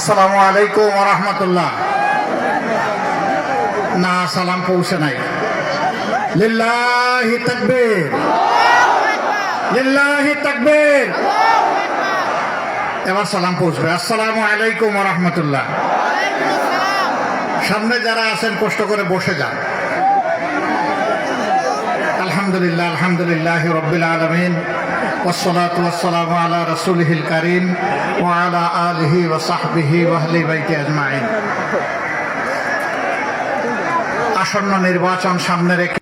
আসসালামু আলাইকুম ওয়া রাহমাতুল্লাহ। না, সালাম পৌঁছে নাই। লিল্লাহি তাকবীর, লিল্লাহি তাকবীর। এবার সালাম পৌঁছবে। আসসালামু আলাইকুম ওয়া রাহমাতুল্লাহ। সামনে যারা আছেন কষ্ট করে বসে যান। আলহামদুলিল্লাহ, আলহামদুলিল্লাহি রাব্বিল আলামিন, ওয়াসসালাতু ওয়াসসালামু আলা রাসূলিহিল কারীম ওয়া আলা আলিহি ওয়া সাহবিহি ওয়া আহলি বাইতি আজমাইন। আসন্ন নির্বাচন সামনে রেখে